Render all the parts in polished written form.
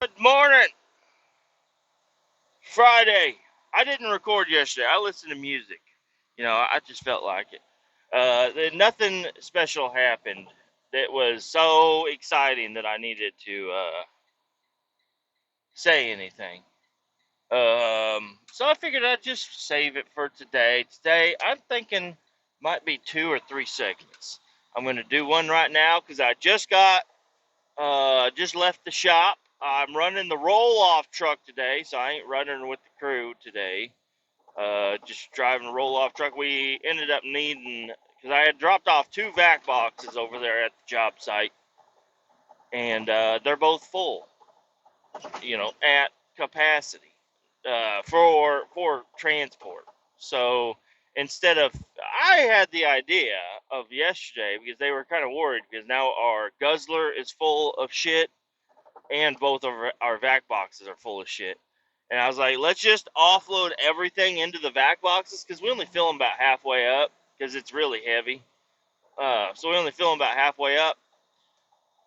Good morning. Friday. I didn't record yesterday. I listened to music. I just felt like it. Nothing special happened that was so exciting that I needed to say anything. So I figured I'd just save it for today. Today, I'm thinking might be 2 or 3 segments. I'm going to do one right now because I just left the shop. I'm running the roll-off truck today, so I ain't running with the crew today. Just driving a roll-off truck. We ended up needing, because I had dropped off 2 vac boxes over there at the job site, and they're both full, at capacity for transport. So instead of, I had the idea of yesterday because they were kind of worried because now our guzzler is full of shit and both of our vac boxes are full of shit. And I was like, let's just offload everything into the vac boxes because we only fill them about halfway up because it's really heavy. So we only fill them about halfway up.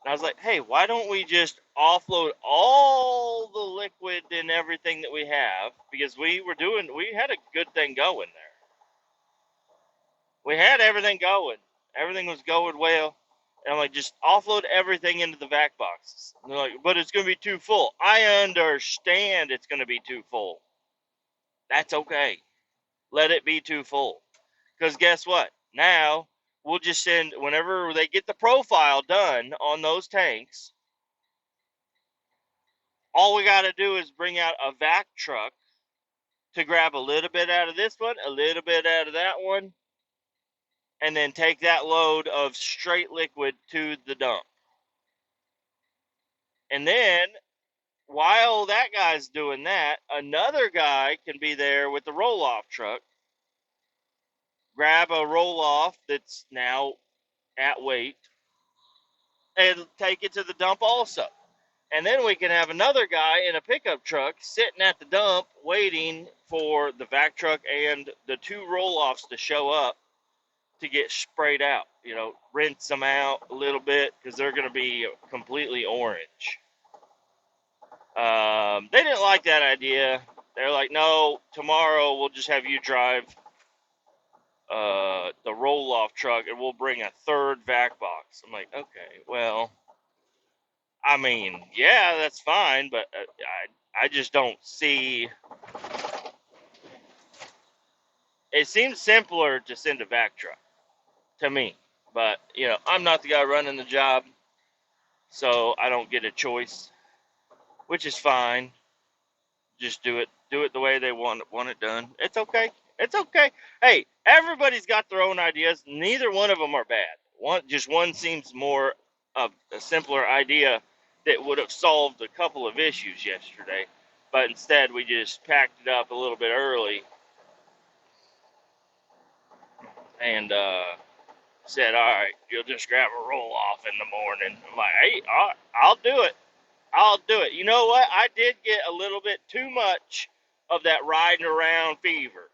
And I was like, hey, why don't we just offload all the liquid and everything that we have? Because we had a good thing going there. We had everything going. Everything was going well. And I'm like, just offload everything into the vac boxes. And they're like, but it's going to be too full. I understand it's going to be too full. That's okay. Let it be too full. Because guess what? Now, we'll just send, whenever they get the profile done on those tanks, all we got to do is bring out a vac truck to grab a little bit out of this one, a little bit out of that one, and then take that load of straight liquid to the dump. And then while that guy's doing that, another guy can be there with the roll-off truck, grab a roll-off that's now at weight, and take it to the dump also. And then we can have another guy in a pickup truck sitting at the dump waiting for the vac truck and the 2 roll-offs to show up to get sprayed out. Rinse them out a little bit because they're going to be completely orange. They didn't like that idea. They're like, no, tomorrow we'll just have you drive the roll-off truck and we'll bring a 3rd vac box. I'm like, okay, well, I mean, yeah, that's fine, but I just don't see. It seems simpler to send a vac truck to me, but I'm not the guy running the job, so I don't get a choice, which is fine. Just do it the way they want it done. It's okay. It's okay. Hey, everybody's got their own ideas. Neither one of them are bad. One seems more of a simpler idea that would have solved a couple of issues yesterday. But instead, we just packed it up a little bit early and said, "All right, you'll just grab a roll off in the morning." I'm like, "Hey, all right, I'll do it. I'll do it." You know what? I did get a little bit too much of that riding around fever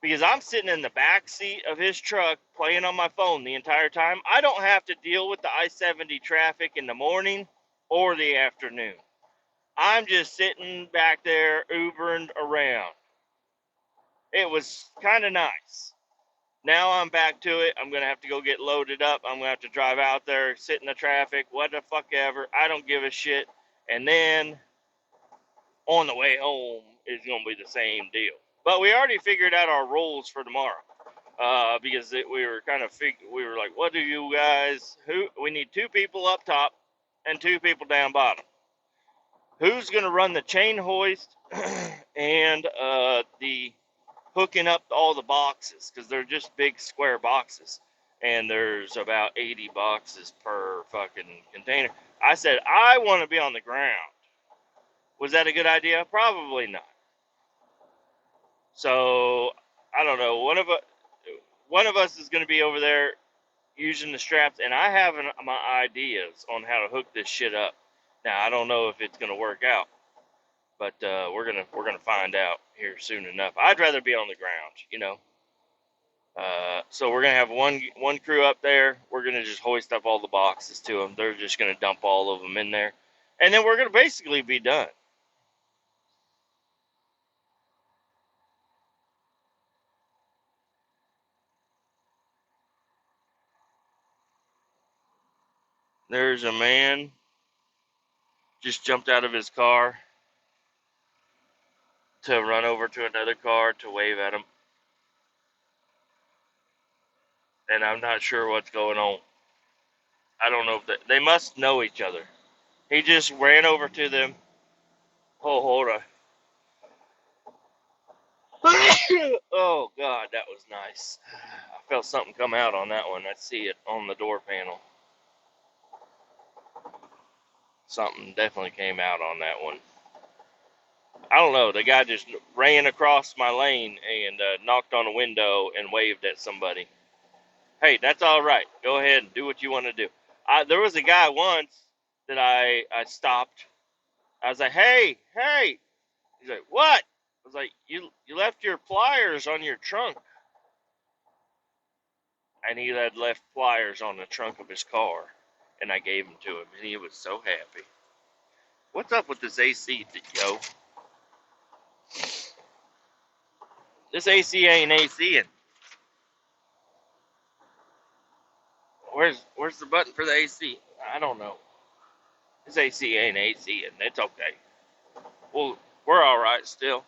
because I'm sitting in the back seat of his truck playing on my phone the entire time. I don't have to deal with the I-70 traffic in the morning or the afternoon. I'm just sitting back there Ubering around. It was kind of nice. Now I'm back to it. I'm going to have to go get loaded up. I'm going to have to drive out there, sit in the traffic, what the fuck ever. I don't give a shit. And then on the way home is going to be the same deal. But we already figured out our roles for tomorrow. Because we were we were like, what do you guys, we need 2 people up top and 2 people down bottom. Who's going to run the chain hoist and the hooking up all the boxes? Because they're just big square boxes. And there's about 80 boxes per fucking container. I said, I want to be on the ground. Was that a good idea? Probably not. So, I don't know. One of us is going to be over there using the straps, and I have my ideas on how to hook this shit up. Now, I don't know if it's going to work out, but we're gonna find out here soon enough. I'd rather be on the ground. So we're gonna have one crew up there. We're gonna just hoist up all the boxes to them. They're just gonna dump all of them in there, and then we're gonna basically be done. There's a man just jumped out of his car to run over to another car to wave at him, and I'm not sure what's going on. I don't know if they must know each other. He just ran over to them. Oh, hold on. Oh God, that was nice. I felt something come out on that one. I see it on the door panel. Something definitely came out on that one. I don't know. The guy just ran across my lane and knocked on a window and waved at somebody. Hey, that's all right. Go ahead and do what you want to do. There was a guy once that I stopped. I was like, hey, hey. He's like, what? I was like, you left your pliers on your trunk. And he had left pliers on the trunk of his car. And I gave them to him. And he was so happy. What's up with this AC, yo? This AC ain't ACing. Where's the button for the AC? I don't know. This AC ain't ACing. It's okay. Well, we're all right still.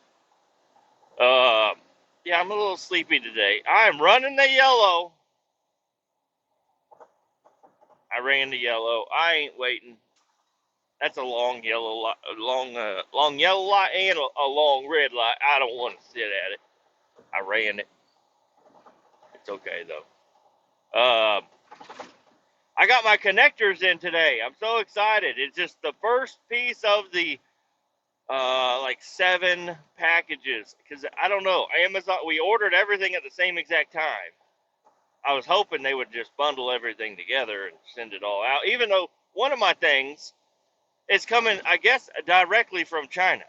Yeah, I'm a little sleepy today. I'm running the yellow. I ran the yellow. I ain't waiting. That's a long yellow light, long yellow light and a long red light. I don't want to sit at it. I ran it. It's okay though. I got my connectors in today. I'm so excited. It's just the first piece of the like 7 packages, because I don't know, Amazon, we ordered everything at the same exact time. I was hoping they would just bundle everything together and send it all out, even though one of my things is coming, I guess, directly from China.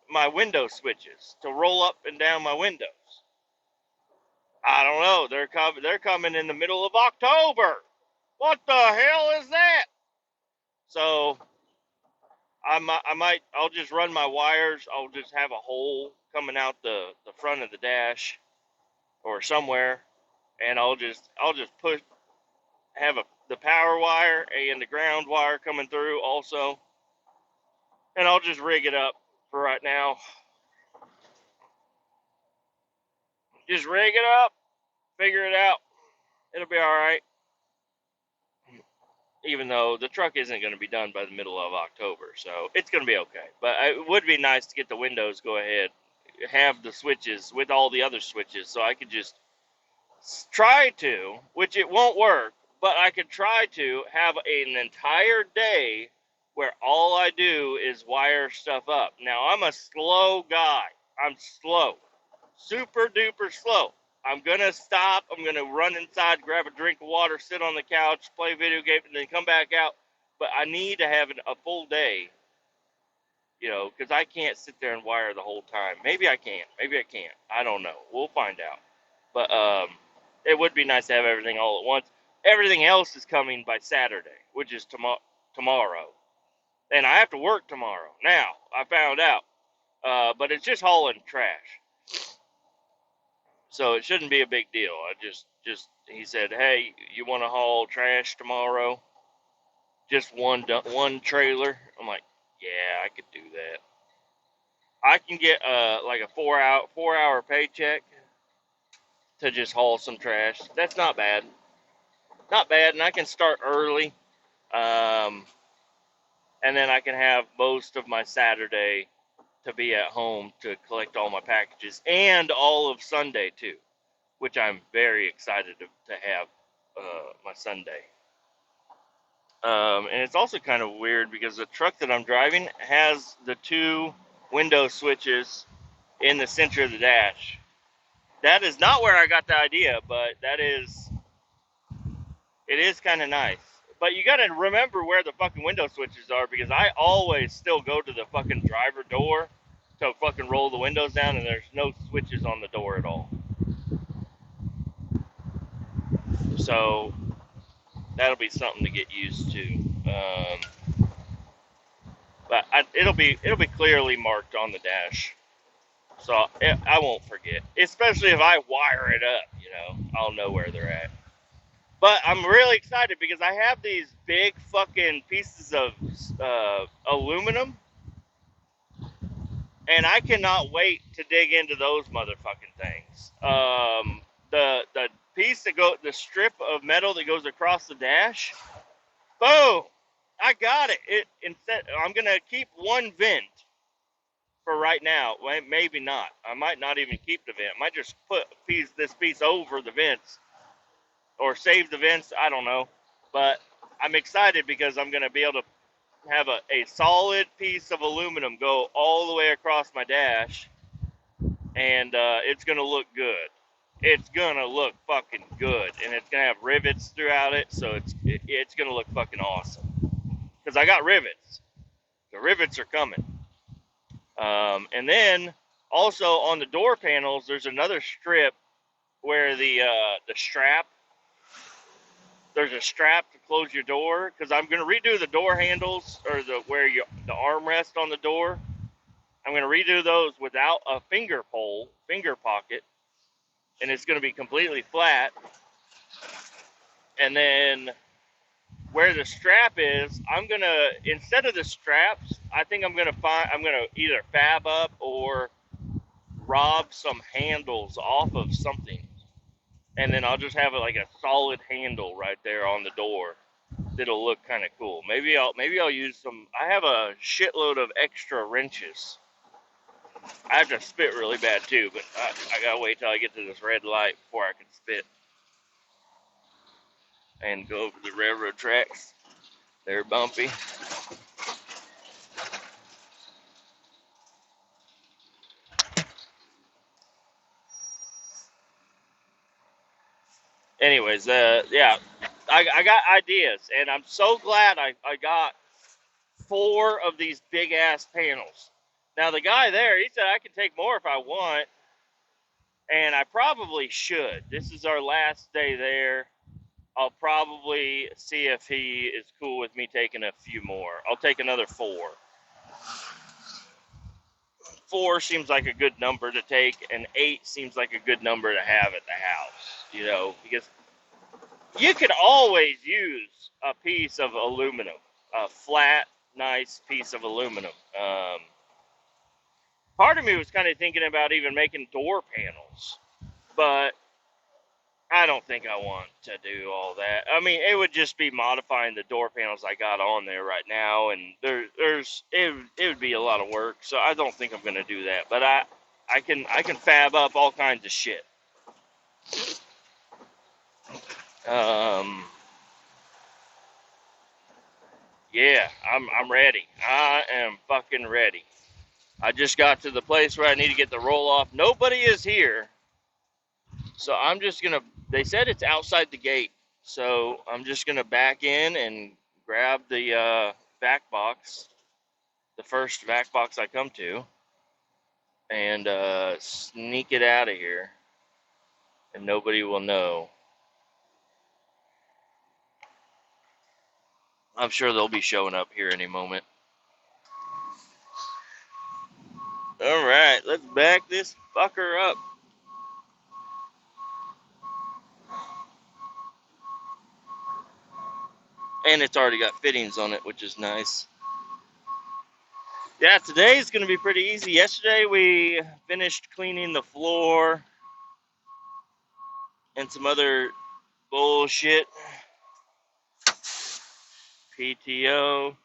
My window switches to roll up and down my windows. I don't know. They're coming in the middle of October. What the hell is that? So I'll just run my wires. I'll just have a hole coming out the front of the dash or somewhere, and I'll just have the power wire and the ground wire coming through also, and I'll just rig it up for right now. Just rig it up, figure it out. It'll be all right. Even though the truck isn't going to be done by the middle of October, so it's going to be okay. But it would be nice to get the windows go ahead, have the switches with all the other switches, so I could just try to, which it won't work, but I could try to have an entire day where all I do is wire stuff up. Now, I'm a slow guy. I'm slow. Super duper slow. I'm going to stop. I'm going to run inside, grab a drink of water, sit on the couch, play video game, and then come back out. But I need to have a full day, because I can't sit there and wire the whole time. Maybe I can. Maybe I can't. I don't know. We'll find out. But it would be nice to have everything all at once. Everything else is coming by Saturday, which is tomorrow. And I have to work tomorrow. Now, I found out. But it's just hauling trash. So it shouldn't be a big deal. He said, hey, you want to haul trash tomorrow? Just one trailer? I'm like, yeah, I could do that. I can get like a 4 hour paycheck to just haul some trash. That's not bad. Not bad, and I can start early. And then I can have most of my Saturday to be at home to collect all my packages, and all of Sunday too, which I'm very excited to have my Sunday. And it's also kind of weird because the truck that I'm driving has the 2 window switches in the center of the dash. That is not where I got the idea, but it is kind of nice. But you got to remember where the fucking window switches are, because I always still go to the fucking driver door to fucking roll the windows down, and there's no switches on the door at all. So that'll be something to get used to. it'll be clearly marked on the dash, so I won't forget. Especially if I wire it up, I'll know where they're at. But I'm really excited because I have these big fucking pieces of aluminum, and I cannot wait to dig into those motherfucking things. The piece the strip of metal that goes across the dash, boom, I got it. I'm gonna keep one vent for right now. Well, maybe not. I might not even keep the vent. I might just put this piece over the vents or save the vents. I don't know, but I'm excited because I'm gonna be able to have a solid piece of aluminum go all the way across my dash, and it's gonna look good. It's gonna look fucking good, and it's gonna have rivets throughout it, so it's gonna look fucking awesome. Because I got rivets. The rivets are coming. And then also on the door panels, there's another strip where the strap. There's a strap to close your door, because I'm gonna redo the door handles, or the armrest on the door. I'm gonna redo those without a finger pocket, and it's gonna be completely flat. And then where the strap is, I'm gonna, instead of the straps, I think I'm gonna either fab up or rob some handles off of something, and then I'll just have like a solid handle right there on the door that'll look kind of cool. Maybe I'll use some. I have a shitload of extra wrenches. I have to spit really bad too, but I gotta wait till I get to this red light before I can spit and go over the railroad tracks. They're bumpy. Anyways, yeah, I got ideas, and I'm so glad I got 4 of these big ass panels. Now the guy there, he said I can take more if I want, and I probably should. This is our last day there. I'll probably see if he is cool with me taking a few more. I'll take another 4. 4 seems like a good number to take, and 8 seems like a good number to have at the house, because you could always use a piece of aluminum, a flat, nice piece of aluminum. Part of me was kind of thinking about even making door panels, but I don't think I want to do all that. I mean, it would just be modifying the door panels I got on there right now, and it would be a lot of work. So I don't think I'm going to do that. But I can fab up all kinds of shit. Yeah, I'm ready. I am fucking ready. I just got to the place where I need to get the roll off. Nobody is here. So I'm just going to, they said it's outside the gate. So I'm just going to back in and grab the vac box, the first vac box I come to, and sneak it out of here. And nobody will know. I'm sure they'll be showing up here any moment. All right, let's back this fucker up. And it's already got fittings on it, which is nice. Yeah, today is going to be pretty easy. Yesterday we finished cleaning the floor and some other bullshit. PTO.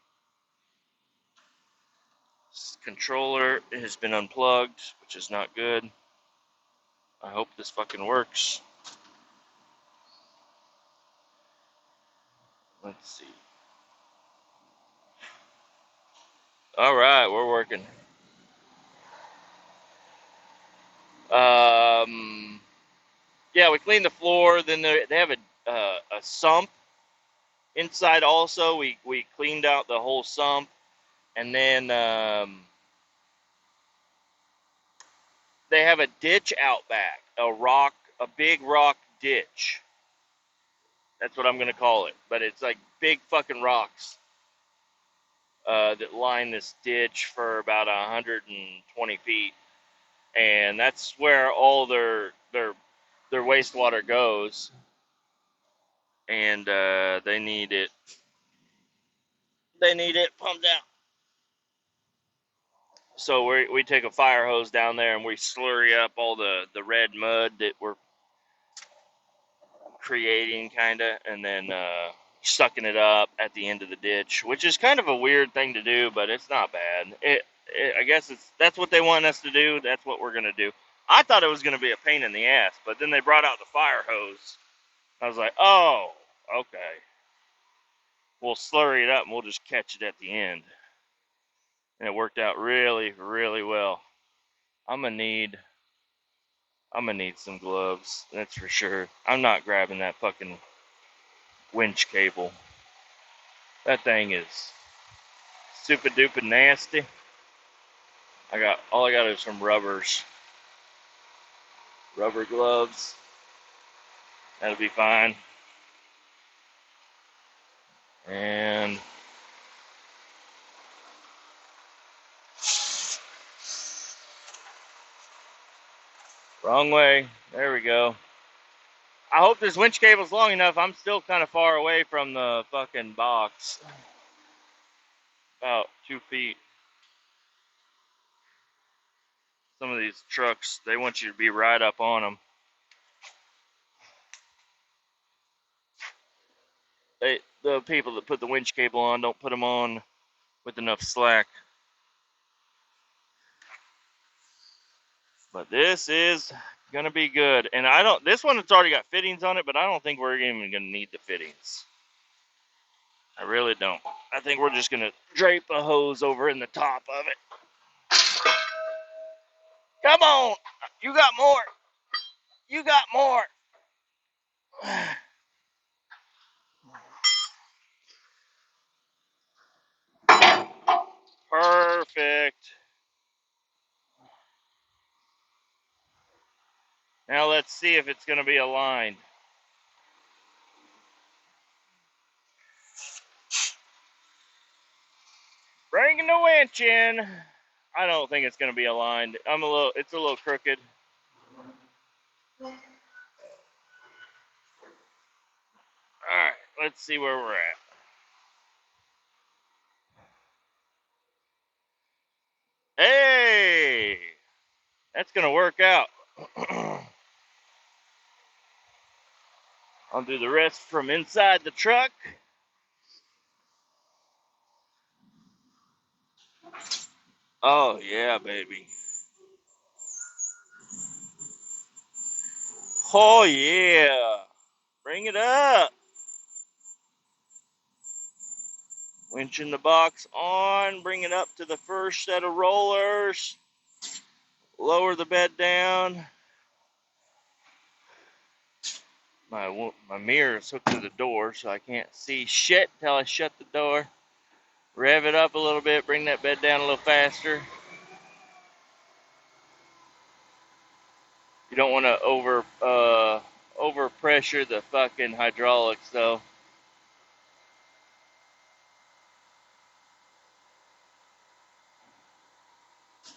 Controller has been unplugged, which is not good. I hope this fucking works. Let's see. All right, we're working. Yeah, we cleaned the floor. Then they have a sump inside. Also, we cleaned out the whole sump, and then they have a ditch out back, a big rock ditch. That's what I'm gonna call it. But it's like big fucking rocks. that line this ditch for about 120 feet, and that's where all their wastewater goes, and they need it pumped out. So we take a fire hose down there and we slurry up all the red mud that we're creating, kind of, and then sucking it up at the end of the ditch, which is kind of a weird thing to do, but it's not bad. I guess that's what they want us to do. That's what we're going to do. I thought it was going to be a pain in the ass, but then they brought out the fire hose. I was like, oh, okay. We'll slurry it up and we'll just catch it at the end. And it worked out really, really well. I'm gonna need some gloves, that's for sure. I'm not grabbing that fucking winch cable. That thing is super duper nasty. All I got is some rubber gloves. That'll be fine. And wrong way. There we go. I hope this winch cable's long enough. I'm still kind of far away from the fucking box. About 2 feet. Some of these trucks, they want you to be right up on them. The people that put the winch cable on don't put them on with enough slack. But this is gonna be good. And this one, it's already got fittings on it, but I don't think we're even gonna need the fittings. I really don't. I think we're just gonna drape a hose over in the top of it. Come on! You got more! You got more! Perfect. Now let's see if it's gonna be aligned. Bringing the winch in. I don't think it's gonna be aligned. It's a little crooked. Alright, let's see where we're at. Hey! That's gonna work out. I'll do the rest from inside the truck. Oh, yeah, baby. Oh, yeah. Bring it up. Winching the box on. Bring it up to the first set of rollers. Lower the bed down. My mirror is hooked to the door, so I can't see shit until I shut the door. Rev it up a little bit. Bring that bed down a little faster. You don't want to over pressure the fucking hydraulics, though.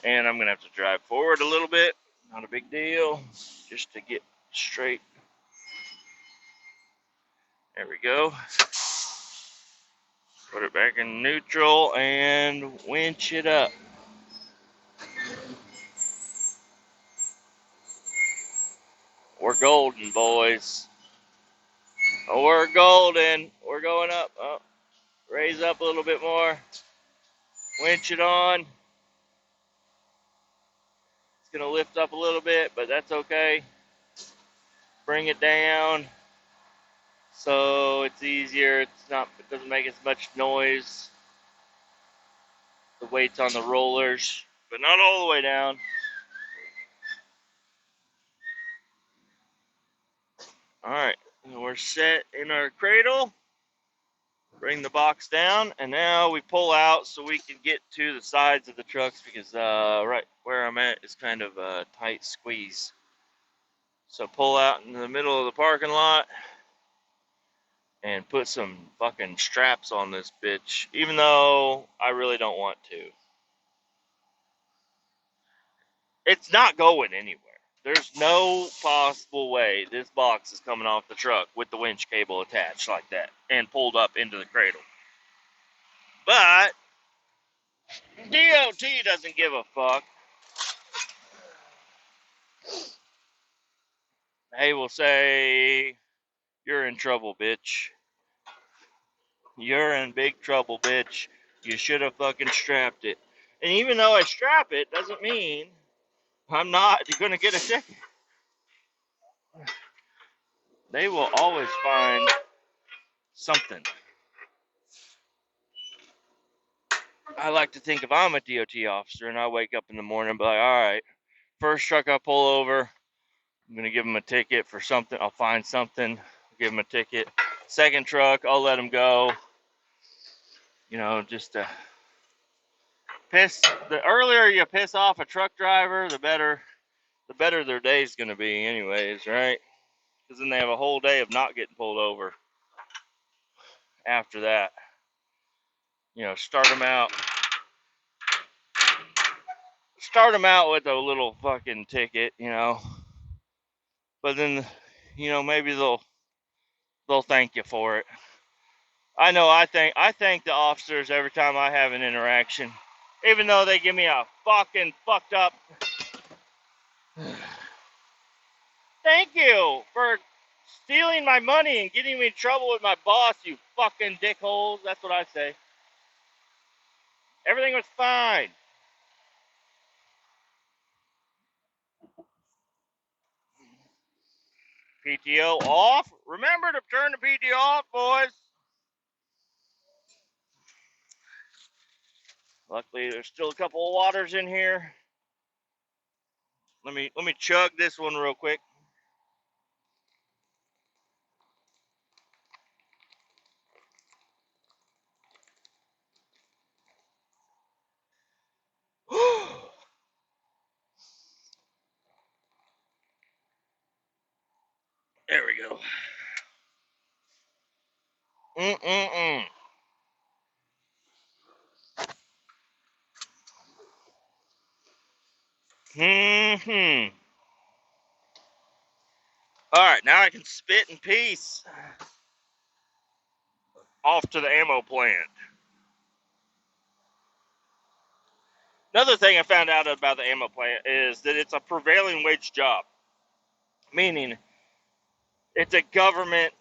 And I'm going to have to drive forward a little bit. Not a big deal. Just to get straight. There we go. Put it back in neutral and winch it up. We're golden, boys. Oh, we're golden. We're going up. Oh, raise up a little bit more. Winch it on. It's going to lift up a little bit, but that's okay. Bring it down so it's easier. It doesn't make as much noise. The weight's on the rollers, but not all the way down. Alright, we're set in our cradle. Bring the box down, and now we pull out so we can get to the sides of the trucks, because right where I'm at is kind of a tight squeeze. So pull out in the middle of the parking lot. and put some fucking straps on this bitch, even though I really don't want to. It's not going anywhere. There's no possible way this box is coming off the truck with the winch cable attached like that and pulled up into the cradle. But DOT doesn't give a fuck. They will say, "You're in trouble, bitch. You're in big trouble, bitch. You should have fucking strapped it." And even though I strap it, doesn't mean I'm not going to get a ticket. They will always find something. I like to think if I'm a DOT officer and I wake up in the morning and be like, all right, first truck I pull over, I'm going to give them a ticket for something. I'll find something, give them a ticket. Second truck, I'll let them go. You know, just to piss. The earlier you piss off a truck driver, the better their day's going to be anyways, right? Because then they have a whole day of not getting pulled over after that. You know, start them out with a little fucking ticket, you know. But then, you know, maybe they'll thank you for it. I know I thank the officers every time I have an interaction, even though they give me a fucking fucked up. Thank you for stealing my money and getting me in trouble with my boss, you fucking dickholes. That's what I say. Everything was fine. PTO off. Remember to turn the PTO off, boys. Luckily, there's still a couple of waters in here. Let me chug this one real quick. There we go. Mm-mm-mm. Mm-hmm. All right, now I can spit in peace. Off to the ammo plant. Another thing I found out about the ammo plant is that it's a prevailing wage job, meaning it's a government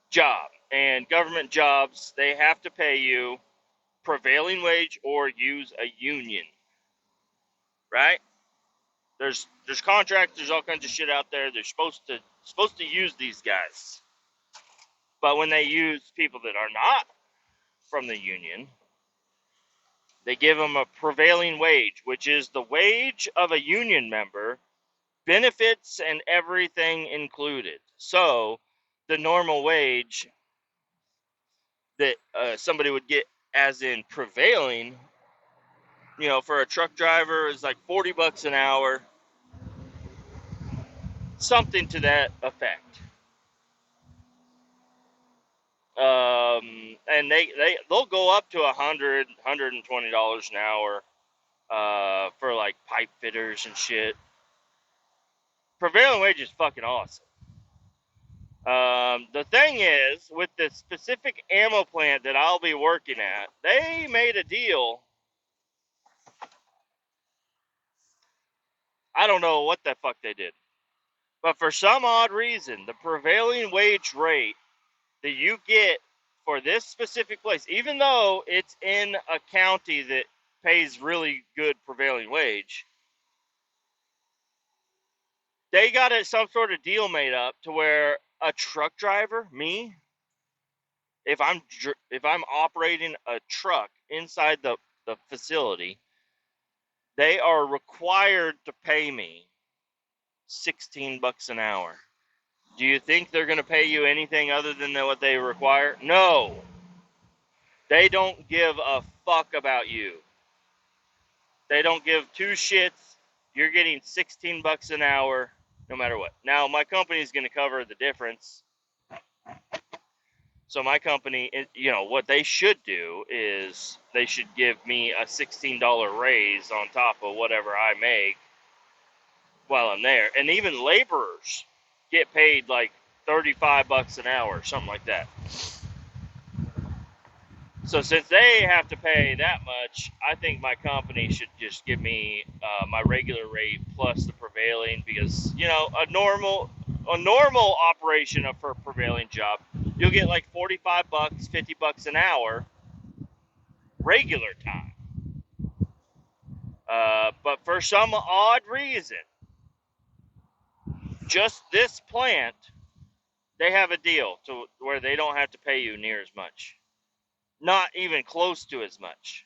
job, and government jobs, they have to pay you prevailing wage or use a union, right? There's contractors, all kinds of shit out there. They're supposed to use these guys, but when they use people that are not from the union, they give them a prevailing wage, which is the wage of a union member, benefits and everything included. So the normal wage that somebody would get, as in prevailing, you know, for a truck driver is like $40 an hour, something to that effect. And they'll go up to $120 an hour for like pipe fitters and shit. Prevailing wage is fucking awesome. The thing is, with the specific ammo plant that I'll be working at, they made a deal. I don't know what the fuck they did. But for some odd reason, the prevailing wage rate that you get for this specific place, even though it's in a county that pays really good prevailing wage, they got some sort of deal made up to where a truck driver, me, if I'm operating a truck inside the facility, they are required to pay me $16 an hour. Do you think they're going to pay you anything other than what they require? No. They don't give a fuck about you. They don't give two shits. You're getting $16 an hour no matter what. Now, my company is going to cover the difference. So my company, what they should do is they should give me a $16 raise on top of whatever I make while I'm there. And even laborers get paid like $35 an hour, something like that. So since they have to pay that much, I think my company should just give me my regular rate plus the prevailing, because a normal operation for a prevailing job, you'll get like $45, $50 an hour regular time. But for some odd reason, just this plant, they have a deal to where they don't have to pay you near as much, not even close to as much.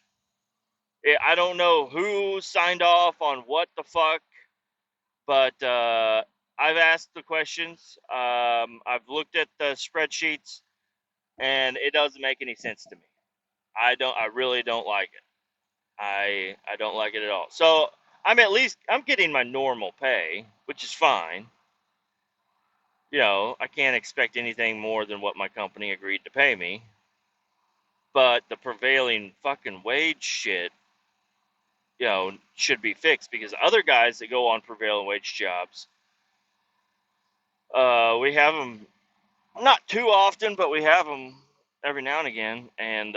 I don't know who signed off on what the fuck, but I've asked the questions. I've looked at the spreadsheets, and it doesn't make any sense to me. I really don't like it. I don't like it at all. So I'm getting my normal pay, which is fine. I can't expect anything more than what my company agreed to pay me. But the prevailing fucking wage shit, should be fixed, because other guys that go on prevailing wage jobs, we have them not too often, but we have them every now and again, and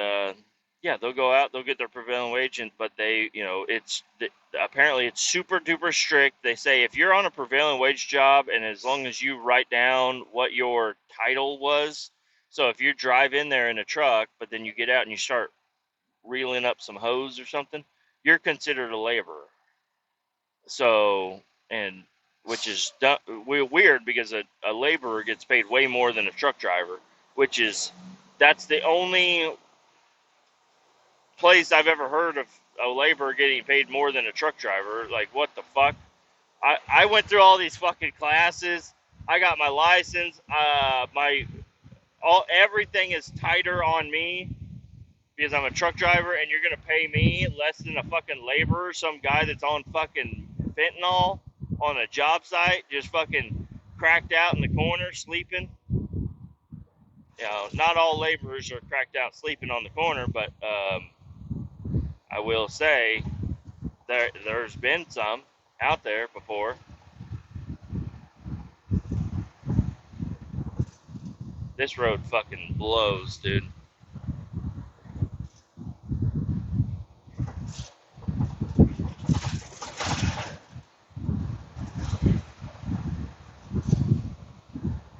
yeah, they'll go out, they'll get their prevailing wage, but they, apparently it's super duper strict. They say if you're on a prevailing wage job, and as long as you write down what your title was, so if you drive in there in a truck, but then you get out and you start reeling up some hose or something, you're considered a laborer. So, and which is weird, because a laborer gets paid way more than a truck driver, that's the only place I've ever heard of a laborer getting paid more than a truck driver. Like, what the fuck? I went through all these fucking classes. I got my license. Everything is tighter on me because I'm a truck driver, and you're gonna pay me less than a fucking laborer, some guy that's on fucking fentanyl on a job site, just fucking cracked out in the corner sleeping. Not all laborers are cracked out sleeping on the corner, but I will say there's been some out there before. This road fucking blows, dude.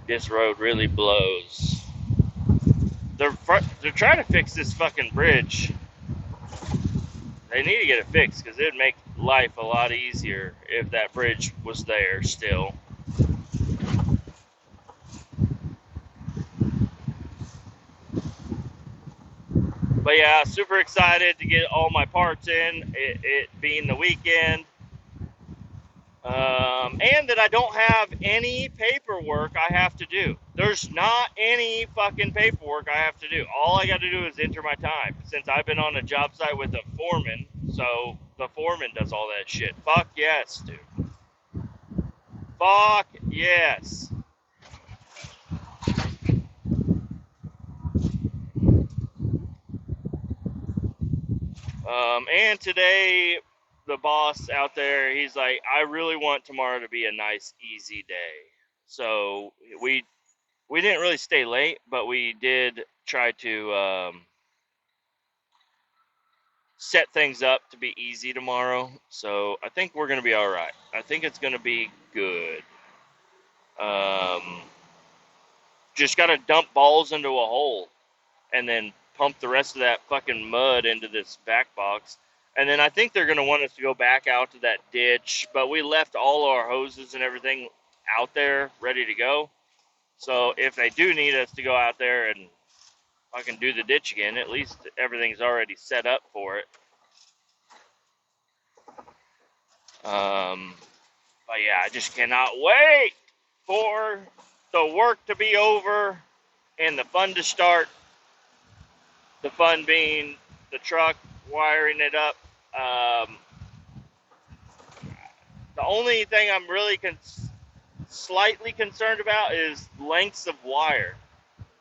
This road really blows. They're trying to fix this fucking bridge. They need to get it fixed, because it would make life a lot easier if that bridge was there still. But yeah, super excited to get all my parts in, it being the weekend. And that I don't have any paperwork I have to do. There's not any fucking paperwork I have to do. All I got to do is enter my time. Since I've been on a job site with a foreman, so the foreman does all that shit. Fuck yes, dude. Fuck yes. And today, the boss out there, he's like, I really want tomorrow to be a nice, easy day. So we didn't really stay late, but we did try to set things up to be easy tomorrow. So I think we're going to be all right. I think it's going to be good. Just got to dump balls into a hole and then pump the rest of that fucking mud into this back box. And then I think they're going to want us to go back out to that ditch, but we left all our hoses and everything out there ready to go. So if they do need us to go out there and fucking do the ditch again, at least everything's already set up for it. But yeah, I just cannot wait for the work to be over and the fun to start. The fun being the truck, wiring it up. The only thing I'm really slightly concerned about is lengths of wire.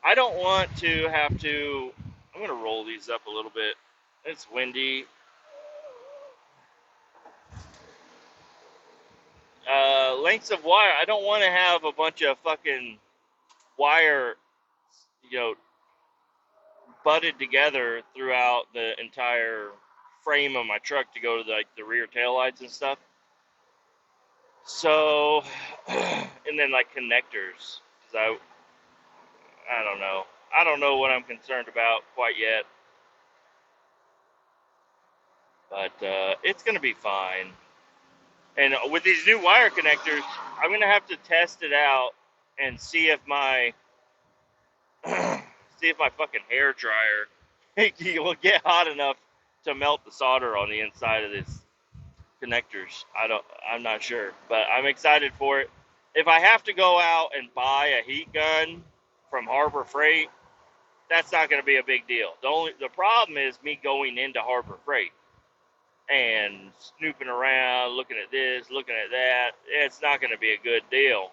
I don't want to have to. I'm gonna roll these up a little bit. It's windy. Lengths of wire. I don't want to have a bunch of fucking wire, you know, butted together throughout the entire frame of my truck to go to the rear tail lights and stuff. So, and then like connectors. Cause I don't know. I don't know what I'm concerned about quite yet, but it's gonna be fine. And with these new wire connectors, I'm gonna have to test it out and see if my fucking hair dryer will get hot enough to melt the solder on the inside of this connectors. I'm not sure, but I'm excited for it. If I have to go out and buy a heat gun from Harbor Freight, that's not going to be a big deal. The problem is me going into Harbor Freight and snooping around, looking at this, looking at that. It's not going to be a good deal.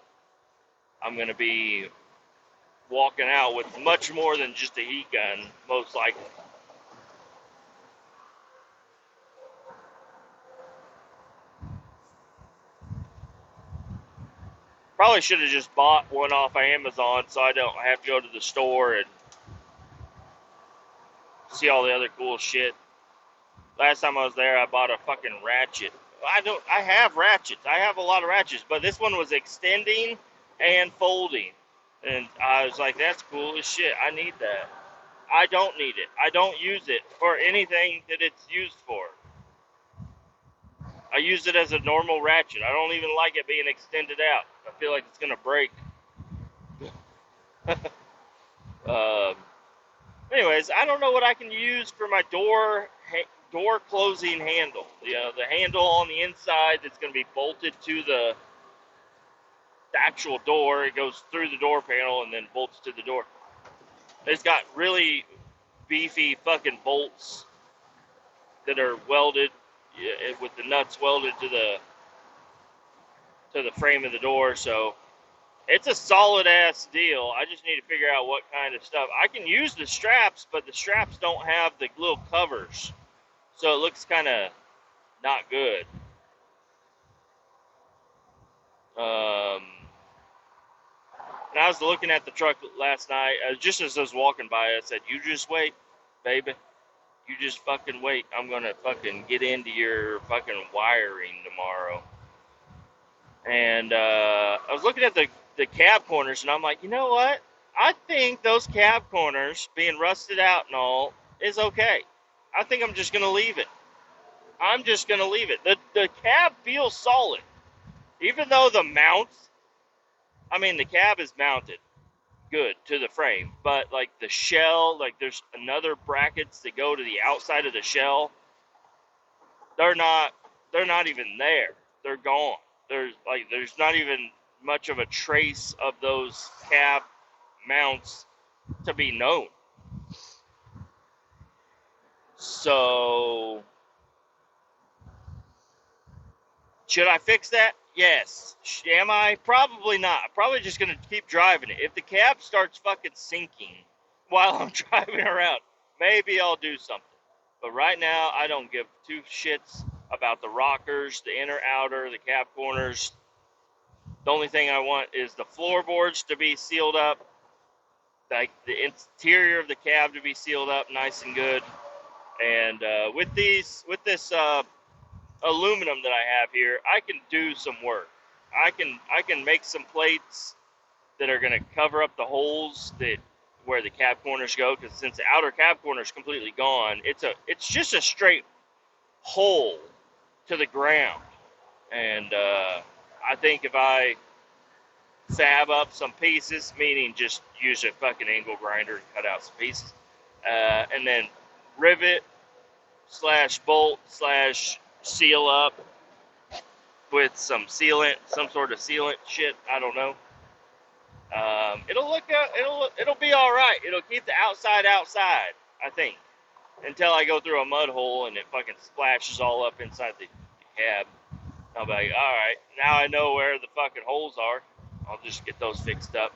I'm going to be walking out with much more than just a heat gun, most likely. Probably should have just bought one off of Amazon so I don't have to go to the store and see all the other cool shit. Last time I was there, I bought a fucking ratchet. I have ratchets. I have a lot of ratchets, but this one was extending and folding. And I was like, that's cool as shit. I need that. I don't need it. I don't use it for anything that it's used for. I use it as a normal ratchet. I don't even like it being extended out. I feel like it's going to break. Um, Anyways, I don't know what I can use for my door closing handle. The handle on the inside that's going to be bolted to the actual door. It goes through the door panel and then bolts to the door. It's got really beefy fucking bolts that are welded with the nuts welded to the frame of the door. So it's a solid ass deal. I just need to figure out what kind of stuff. I can use the straps, but the straps don't have the little covers. So it looks kind of not good. And I was looking at the truck last night, just as I was walking by, I said, you just wait, baby. You just fucking wait. I'm going to fucking get into your fucking wiring tomorrow. And I was looking at the cab corners, and I'm like, you know what? I think those cab corners being rusted out and all is okay. I think I'm just going to leave it. I'm just going to leave it. The cab feels solid. Even though the cab is mounted good to the frame, but like the shell, like there's another brackets that go to the outside of the shell. They're not even there. They're gone. There's not even much of a trace of those cab mounts to be known. So, should I fix that? Yes. Am I? Probably not. I'm probably just going to keep driving it. If the cab starts fucking sinking while I'm driving around, maybe I'll do something. But right now, I don't give two shits about the rockers, the inner, outer, the cab corners. The only thing I want is the floorboards to be sealed up, like the interior of the cab to be sealed up nice and good. And with this aluminum that I have here, I can do some work. I can make some plates that are going to cover up the holes where the cab corners go, because since the outer cab corner is completely gone, it's just a straight hole to the ground. And I think if I fab up some pieces, meaning just use a fucking angle grinder to cut out some pieces, and then rivet / bolt / seal up with some sealant, some sort of sealant shit. I don't know. It'll be all right. It'll keep the outside, I think, until I go through a mud hole and it fucking splashes all up inside the cab. I'll be like, all right, now I know where the fucking holes are. I'll just get those fixed up.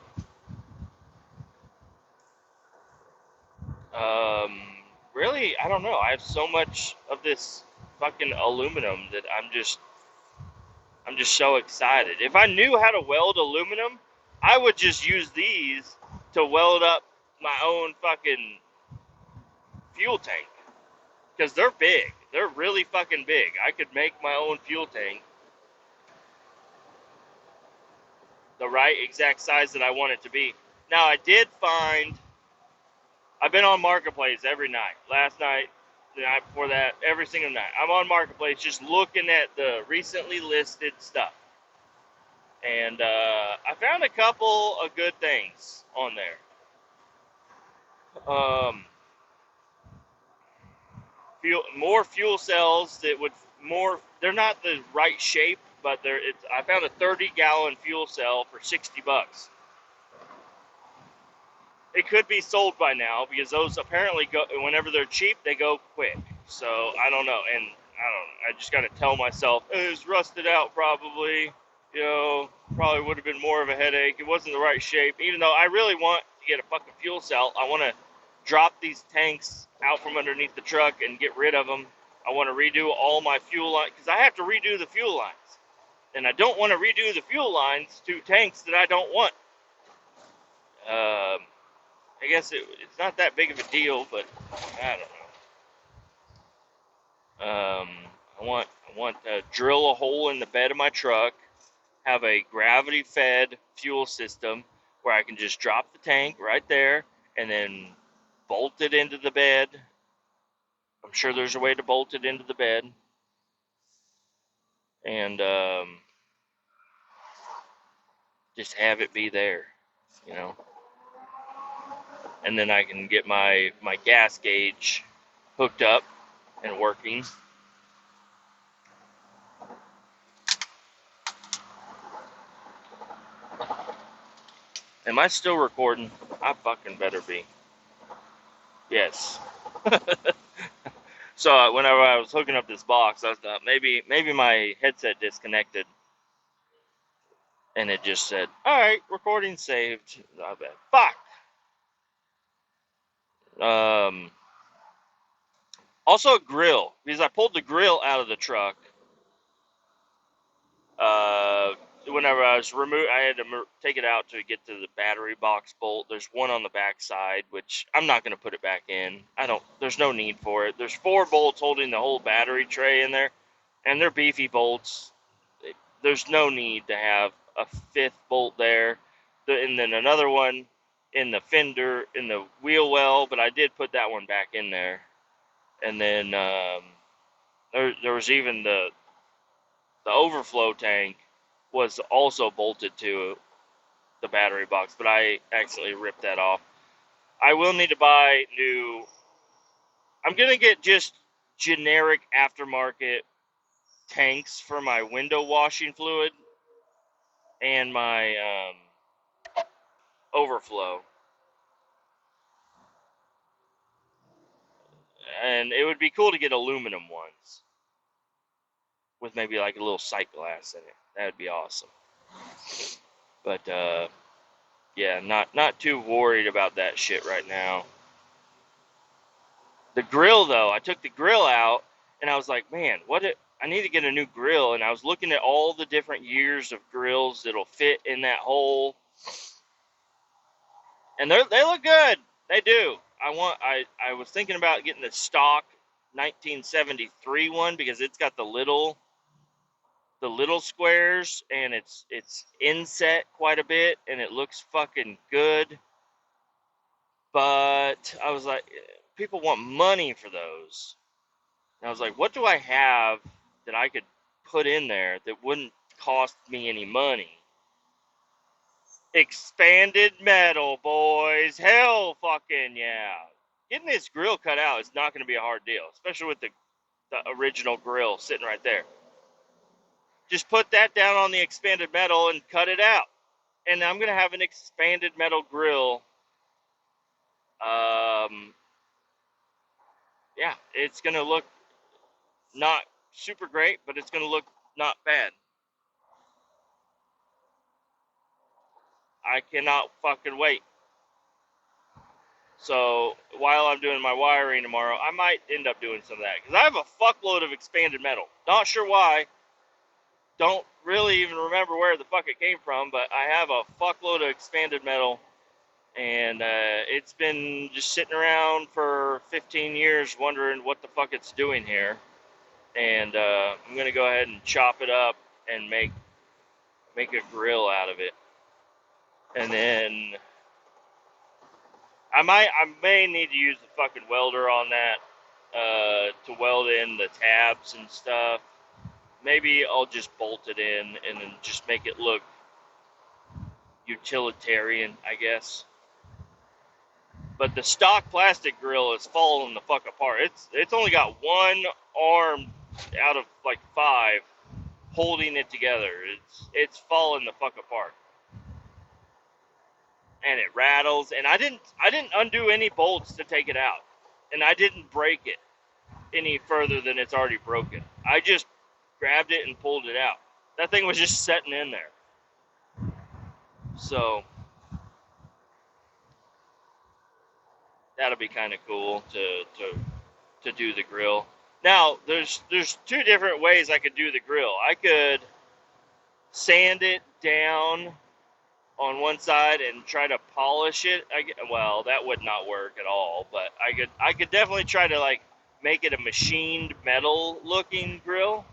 Um, really, I don't know. I have so much of this fucking aluminum that I'm just so excited. If I knew how to weld aluminum, I would just use these to weld up my own fucking fuel tank because they're big. They're really fucking big. I could make my own fuel tank the right exact size that I want it to be. Now, I did find, I've been on Marketplace every night. Last night, the night before that, every single night. I'm on Marketplace just looking at the recently listed stuff. And I found a couple of good things on there. More fuel cells that would more. They're not the right shape, but they're. I found a 30-gallon fuel cell for $60. It could be sold by now because those apparently go whenever they're cheap, they go quick. So I don't know, and I just got to tell myself it's rusted out probably. You know, probably would have been more of a headache. It wasn't the right shape. Even though I really want to get a fucking fuel cell, I want to drop these tanks out from underneath the truck and get rid of them. I want to redo all my fuel lines because I have to redo the fuel lines, and I don't want to redo the fuel lines to tanks that I don't want. I guess it's not that big of a deal, but I don't know. I want to drill a hole in the bed of my truck, have a gravity-fed fuel system where I can just drop the tank right there and then bolt it into the bed. I'm sure there's a way to bolt it into the bed, and just have it be there, you know. And then I can get my gas gauge hooked up and working. Am I still recording? I fucking better be. Yes. So whenever I was hooking up this box, I thought maybe my headset disconnected, and it just said, "All right, recording saved." I bet. Fuck. Also a grill because I pulled the grill out of the truck. Uh, Whenever I was I had to take it out to get to the battery box bolt. There's one on the back side, which I'm not going to put it back in. There's no need for it. There's 4 bolts holding the whole battery tray in there, and they're beefy bolts. There's no need to have a 5th bolt there. And then another one in the fender, in the wheel well, but I did put that one back in there. And then there was even the overflow tank was also bolted to the battery box, but I accidentally ripped that off. I will need to buy new. I'm gonna get just generic aftermarket tanks for my window washing fluid and my overflow, and it would be cool to get aluminum ones with maybe like a little sight glass in it. That would be awesome. But yeah, not too worried about that shit right now. The grill, though, I took the grill out, and I was like, man, I need to get a new grill. And I was looking at all the different years of grills that'll fit in that hole, and they look good. They do. I was thinking about getting the stock 1973 one because it's got the little squares, and it's inset quite a bit, and it looks fucking good. But I was like, people want money for those. And I was like, what do I have that I could put in there that wouldn't cost me any money? Expanded metal, boys. Hell fucking yeah. Getting this grill cut out is not going to be a hard deal, especially with the original grill sitting right there. Just put that down on the expanded metal and cut it out. And I'm going to have an expanded metal grill. Yeah, it's going to look not super great, but it's going to look not bad. I cannot fucking wait. So while I'm doing my wiring tomorrow, I might end up doing some of that because I have a fuckload of expanded metal. Not sure why. Don't really even remember where the fuck it came from, but I have a fuckload of expanded metal, and it's been just sitting around for 15 years wondering what the fuck it's doing here. And I'm gonna go ahead and chop it up and make a grill out of it, and then I may need to use the fucking welder on that to weld in the tabs and stuff. Maybe I'll just bolt it in and then just make it look utilitarian, I guess. But the stock plastic grill is falling the fuck apart. It's only got one arm out of like 5 holding it together. It's falling the fuck apart. And it rattles, and I didn't undo any bolts to take it out. And I didn't break it any further than it's already broken. I just grabbed it and pulled it out. That thing was just sitting in there. So that'll be kind of cool to do the grill. Now, there's 2 different ways I could do the grill. I could sand it down on one side and try to polish it. Well, that would not work at all, but I could definitely try to like make it a machined metal looking grill,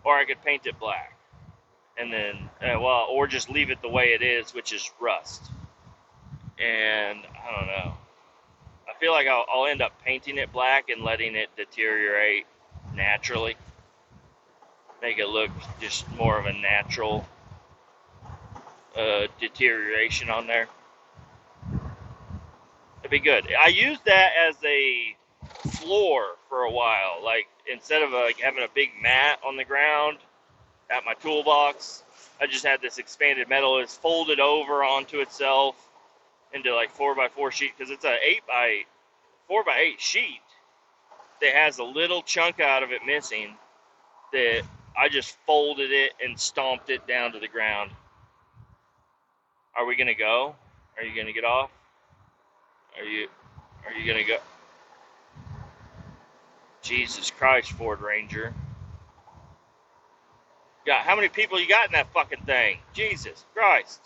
or I could paint it black. And then or just leave it the way it is, which is rust. And I don't know. I feel like I'll end up painting it black and letting it deteriorate naturally. Make it look just more of a natural deterioration on there. It'd be good. I used that as a floor for a while. Like, instead of like having a big mat on the ground at my toolbox, I just had this expanded metal. It's folded over onto itself into like 4x4 sheet, because it's a 4x8 sheet that has a little chunk out of it missing, that I just folded it and stomped it down to the ground. Are we gonna go? Are you gonna get off? Are you gonna go? Jesus Christ, Ford Ranger. God, how many people you got in that fucking thing? Jesus Christ.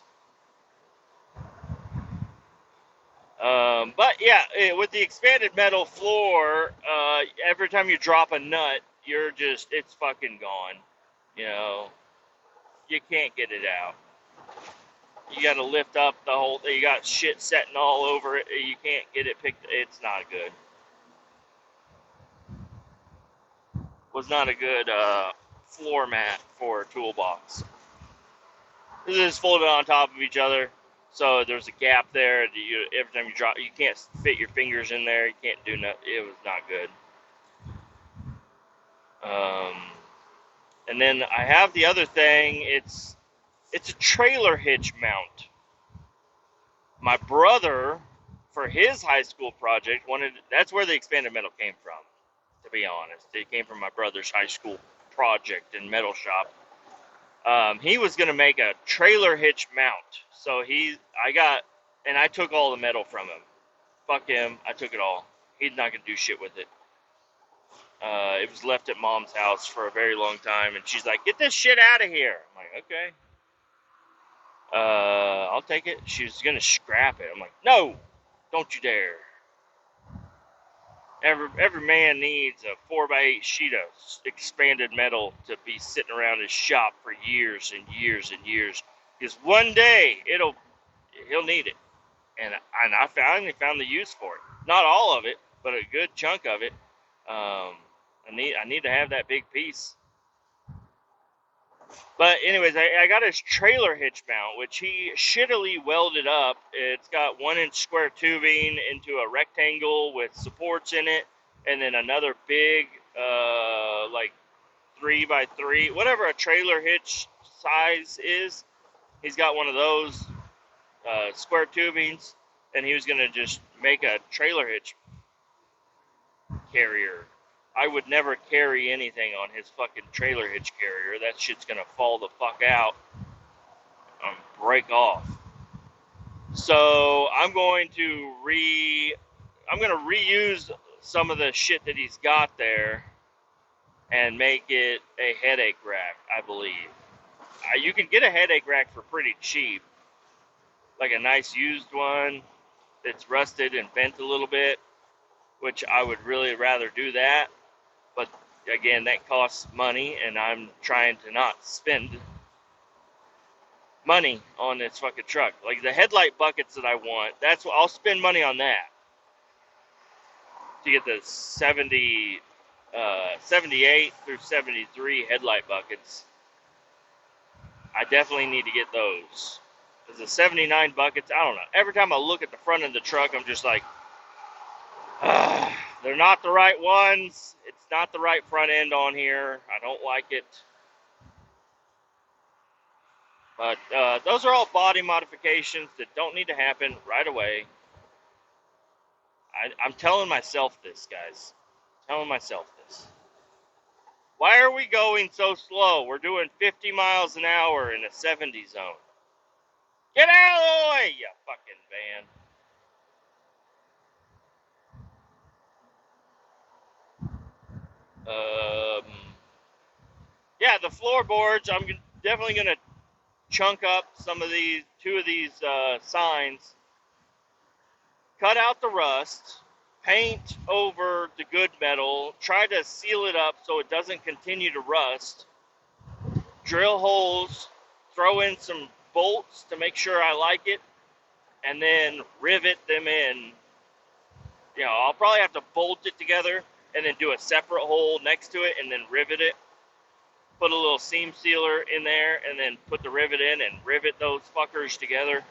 But yeah, with the expanded metal floor, every time you drop a nut, it's fucking gone. You know, you can't get it out. You got to lift up the whole thing. You got shit setting all over it. You can't get it picked. It's not good. Was not a good floor mat for a toolbox. This is folded on top of each other, so there's a gap there. Every time you drop, you can't fit your fingers in there. You can't do nothing. It was not good. And then I have the other thing. It's a trailer hitch mount. My brother, for his high school project, that's where the expanded metal came from, to be honest. It came from my brother's high school project and metal shop. He was going to make a trailer hitch mount. So I took all the metal from him. Fuck him, I took it all. He's not going to do shit with it. It was left at Mom's house for a very long time, and she's like, "Get this shit out of here." I'm like, "Okay." I'll take it. She was going to scrap it. I'm like, "No, don't you dare." Every man needs a 4x8 sheet of expanded metal to be sitting around his shop for years and years and years. Because one day he'll need it. And I finally found the use for it. Not all of it, but a good chunk of it. I need to have that big piece. But anyways, I got his trailer hitch mount, which he shittily welded up. It's got 1-inch square tubing into a rectangle with supports in it, and then another big, like 3x3, whatever a trailer hitch size is. He's got one of those square tubings, and he was gonna just make a trailer hitch carrier. I would never carry anything on his fucking trailer hitch carrier. That shit's gonna fall the fuck out and break off. So I'm gonna reuse some of the shit that he's got there and make it a headache rack, I believe. You can get a headache rack for pretty cheap, like a nice used one that's rusted and bent a little bit, which I would really rather do that. But again, that costs money, and I'm trying to not spend money on this fucking truck. Like the headlight buckets that I want, that's what I'll spend money on that to get the 78 through 73 headlight buckets. I definitely need to get those. Because the 79 buckets, I don't know. Every time I look at the front of the truck, I'm just like, they're not the right ones. It's not the right front end on here. I don't like it. But those are all body modifications that don't need to happen right away. I'm telling myself this, guys. I'm telling myself this. Why are we going so slow? We're doing 50 miles an hour in a 70 zone. Get out of the way, you fucking van. Yeah, the floorboards, I'm definitely going to chunk up two of these signs, cut out the rust, paint over the good metal, try to seal it up so it doesn't continue to rust, drill holes, throw in some bolts to make sure I like it, and then rivet them in. You know, I'll probably have to bolt it together and then do a separate hole next to it and then rivet it. Put a little seam sealer in there and then put the rivet in and rivet those fuckers together.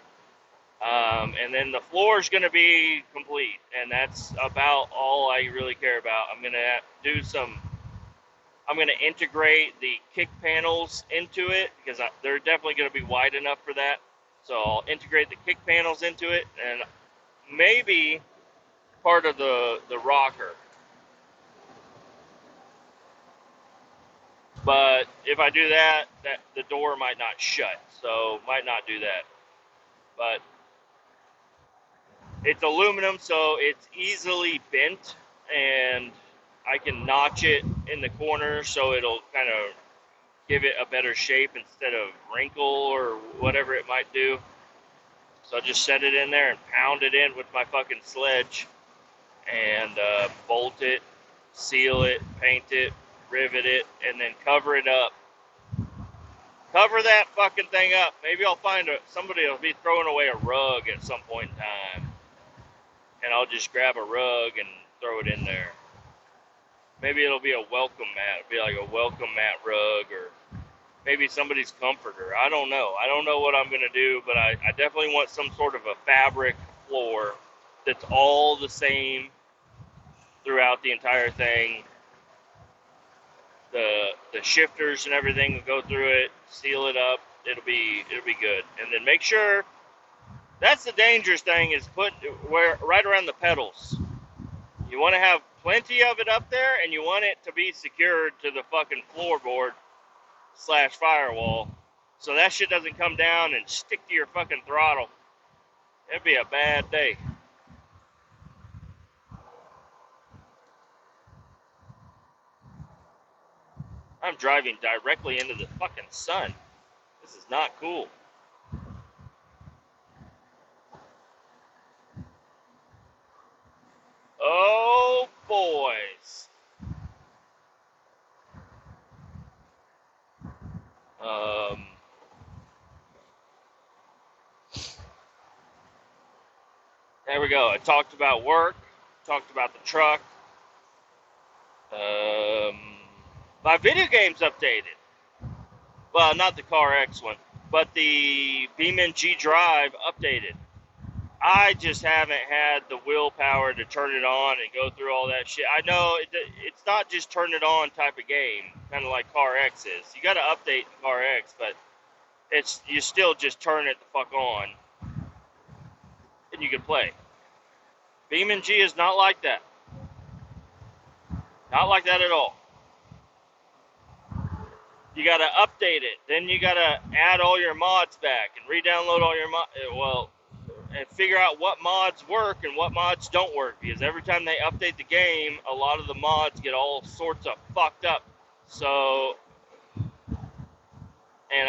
And then the floor is going to be complete, and that's about all I really care about. I'm going to integrate the kick panels into it because they're definitely going to be wide enough for that. So I'll integrate the kick panels into it and maybe part of the rocker. But if I do that, the door might not shut, so might not do that. But it's aluminum, so it's easily bent, and I can notch it in the corner so it'll kind of give it a better shape instead of wrinkle or whatever it might do. So I'll just set it in there and pound it in with my fucking sledge and bolt it, seal it, paint it, rivet it, and then cover it up. Cover that fucking thing up. Maybe I'll find somebody will be throwing away a rug at some point in time, and I'll just grab a rug and throw it in there. Maybe it'll be a welcome mat. It'll be like a welcome mat rug, or maybe somebody's comforter. I don't know. I don't know what I'm going to do, but I definitely want some sort of a fabric floor that's all the same throughout the entire thing. The shifters and everything will go through it, seal it up. It'll be good. And then make sure, that's the dangerous thing, is put right around the pedals. You want to have plenty of it up there, and you want it to be secured to the fucking floorboard / firewall, so that shit doesn't come down and stick to your fucking throttle. It'd be a bad day. I'm driving directly into the fucking sun. This is not cool. Oh, boys. There we go. I talked about work, talked about the truck. My video game's updated. Well, not the Car X one, but the Beeman G Drive updated. I just haven't had the willpower to turn it on and go through all that shit. I know it's not just turn it on type of game, kind of like Car X is. You got to update the Car X, but you still just turn it the fuck on, and you can play. Beeman G is not like that. Not like that at all. You got to update it. Then you got to add all your mods back and re-download all your mods. Well, and figure out what mods work and what mods don't work, because every time they update the game, a lot of the mods get all sorts of fucked up. So, and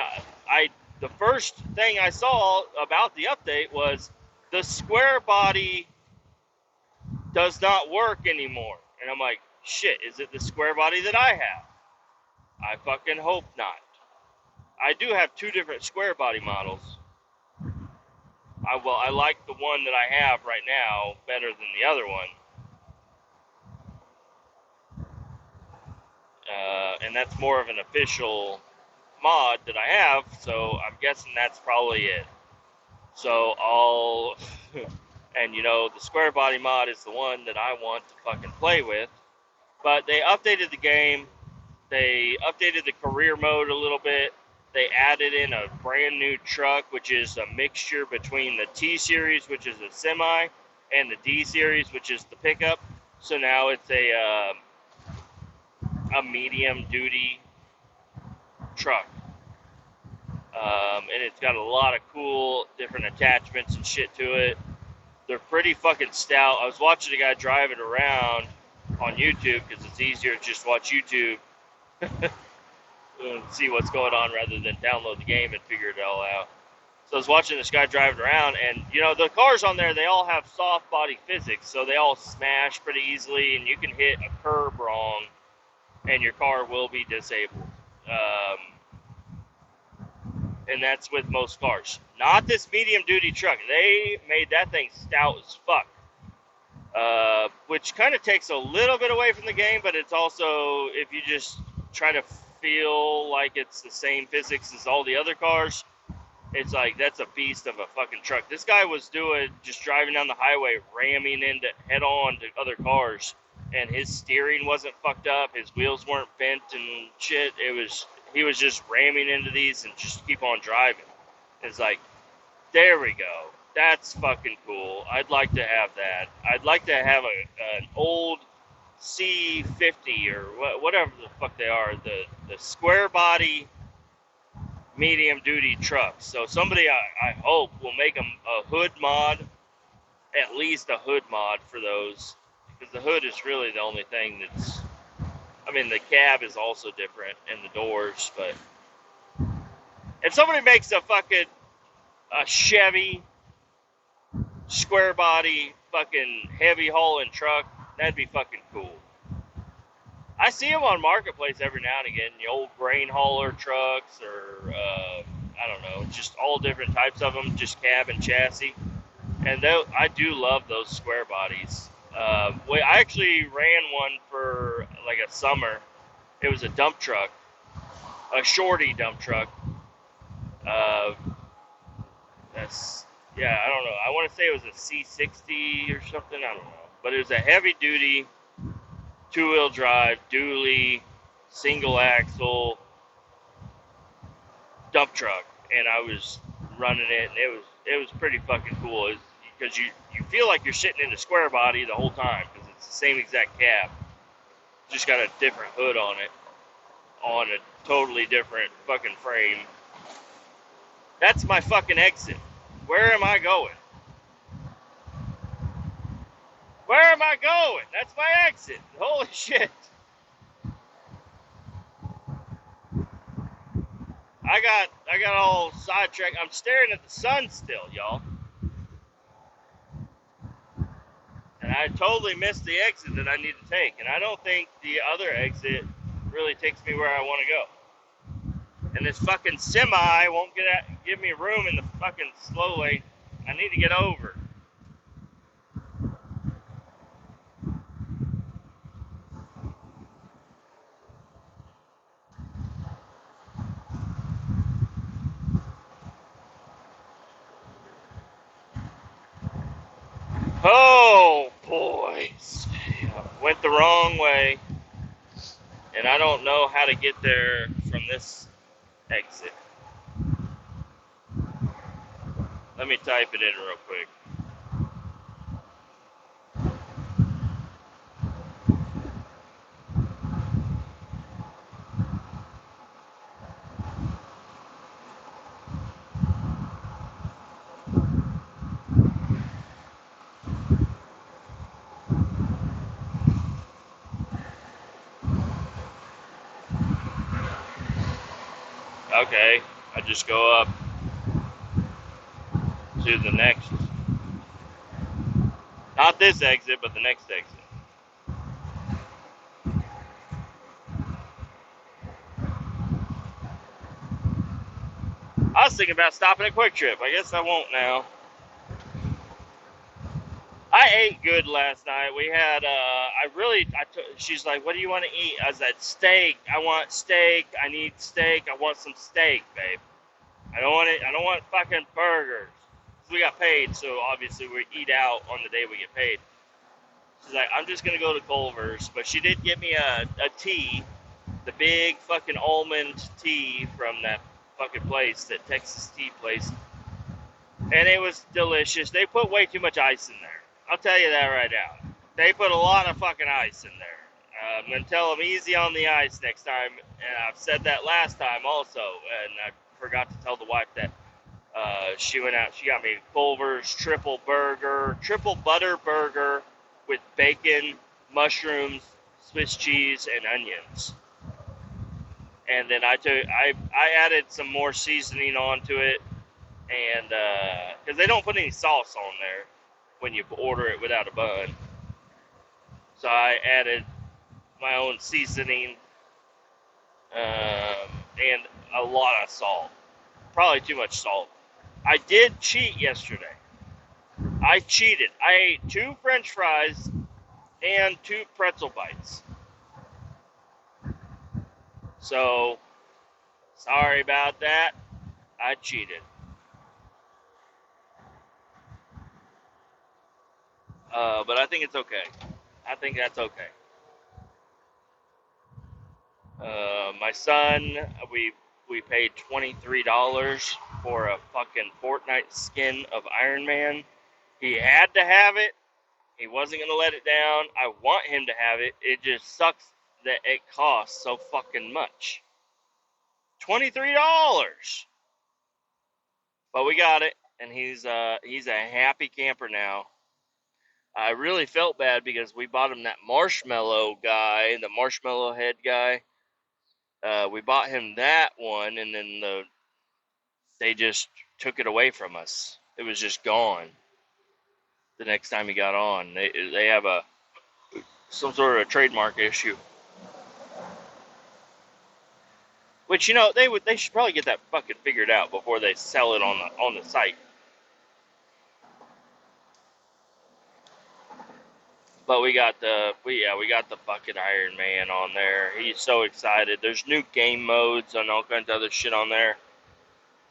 the first thing I saw about the update was the square body does not work anymore. And I'm like, shit, is it the square body that I have? I fucking hope not. I do have two different square body models. I like the one that I have right now better than the other one. And that's more of an official mod that I have, so I'm guessing that's probably it. So I'll, and the square body mod is the one that I want to fucking play with. But they updated the game, they updated the career mode a little bit, they added in a brand new truck, which is a mixture between the T Series, which is a semi, and the D Series, which is the pickup. So now it's a medium duty truck. And it's got a lot of cool different attachments and shit to it. They're pretty fucking stout. I was watching a guy drive it around on YouTube, because it's easier to just watch YouTube and see what's going on rather than download the game and figure it all out. So I was watching this guy drive it around, and the cars on there, they all have soft body physics, so they all smash pretty easily, and you can hit a curb wrong and your car will be disabled. And that's with most cars. Not this medium duty truck. They made that thing stout as fuck. Which kind of takes a little bit away from the game, but it's also, if you just try to feel like it's the same physics as all the other cars, it's like, that's a beast of a fucking truck. This guy was just driving down the highway, ramming into head on to other cars, and his steering wasn't fucked up, his wheels weren't bent and shit. He was just ramming into these and just keep on driving. It's like, there we go. That's fucking cool. I'd like to have that. I'd like to have an old C50 or whatever the fuck they are, the square body medium duty trucks. So somebody, I hope, will make them a hood mod, at least a hood mod for those, because the hood is really the only thing that's, the cab is also different and the doors, but if somebody makes a Chevy square body fucking heavy hauling truck, that'd be fucking cool. I see them on Marketplace every now and again, the old grain hauler trucks, or I don't know, just all different types of them, just cab and chassis. And I do love those square bodies. I actually ran one for like a summer. It was a dump truck, a shorty dump truck. I don't know. I want to say it was a C60 or something. I don't know. But it was a heavy duty, 2-wheel drive, dually, single axle dump truck. And I was running it, and it was pretty fucking cool. Because you feel like you're sitting in a square body the whole time, because it's the same exact cab. Just got a different hood on it, on a totally different fucking frame. That's my fucking exit. Where am I going? Where am I going? That's my exit. Holy shit. I got all sidetracked. I'm staring at the sun still, y'all. And I totally missed the exit that I need to take. And I don't think the other exit really takes me where I want to go. And this fucking semi won't give me room in the fucking slow lane. I need to get over. Oh, boys. Went the wrong way. And I don't know how to get there from this exit. Let me type it in real quick. Okay, I just go up to the next, not this exit, but the next exit. I was thinking about stopping at Quick Trip. I guess I won't now. I ate good last night. We had, she's like, what do you want to eat? I said, steak. I want steak. I need steak. I want some steak, babe. I don't want it. I don't want fucking burgers. We got paid, so obviously we eat out on the day we get paid. She's like, I'm just going to go to Culver's. But she did get me a tea, the big fucking almond tea from that fucking place, that Texas tea place. And it was delicious. They put way too much ice in there. I'll tell you that right now. They put a lot of fucking ice in there. I'm going to tell them easy on the ice next time. And I've said that last time also. And I forgot to tell the wife that she went out. She got me Culver's triple butter burger with bacon, mushrooms, Swiss cheese, and onions. And then I added some more seasoning onto it, and because they don't put any sauce on there when you order it without a bun, so I added my own seasoning and a lot of salt. Probably too much salt. I did cheat yesterday. I cheated. I ate 2 French fries and 2 pretzel bites. So, sorry about that. I cheated. But I think it's okay. I think that's okay. My son, we paid $23 for a fucking Fortnite skin of Iron Man. He had to have it. He wasn't gonna let it down. I want him to have it. It just sucks that it costs so fucking much. $23. But we got it, and he's a happy camper now. I really felt bad because we bought him that marshmallow guy, the marshmallow head guy. We bought him that one, and then they just took it away from us. It was just gone the next time he got on. They have some sort of a trademark issue. Which, you know, they should probably get that fucking figured out before they sell it on the site. But we got the fucking Iron Man on there. He's so excited. There's new game modes and all kinds of other shit on there.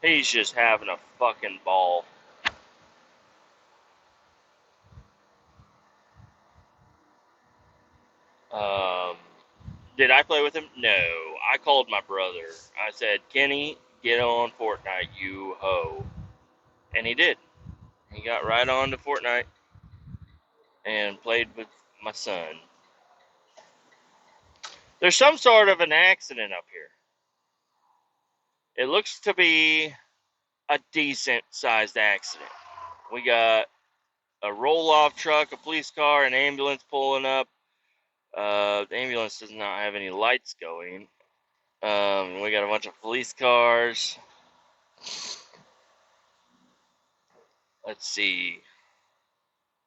He's just having a fucking ball. Um, did I play with him? No. I called my brother. I said, Kenny, get on Fortnite, you ho. And he did. He got right on to Fortnite and played with my son. There's some sort of an accident up here. It looks to be a decent sized accident. We got a roll-off truck, a police car, an ambulance pulling up. The ambulance does not have any lights going. We got a bunch of police cars. Let's see.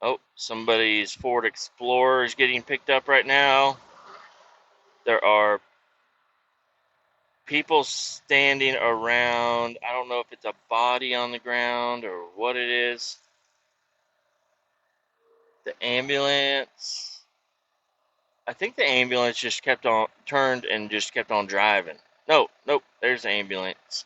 Oh, somebody's Ford Explorer is getting picked up right now. There are people standing around. I don't know if it's a body on the ground or what it is. The ambulance. I think the ambulance just turned and just kept on driving. Nope, there's the ambulance.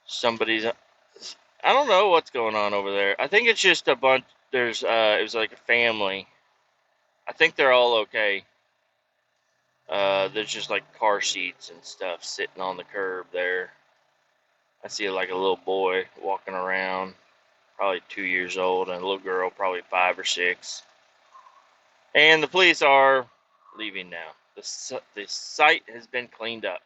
Somebody's, I don't know what's going on over there. I think it's just a bunch, it was like a family. I think they're all okay. There's just like car seats and stuff sitting on the curb there. I see like a little boy walking around, probably 2 years old, and a little girl, probably 5 or 6. And the police are leaving now. The site has been cleaned up.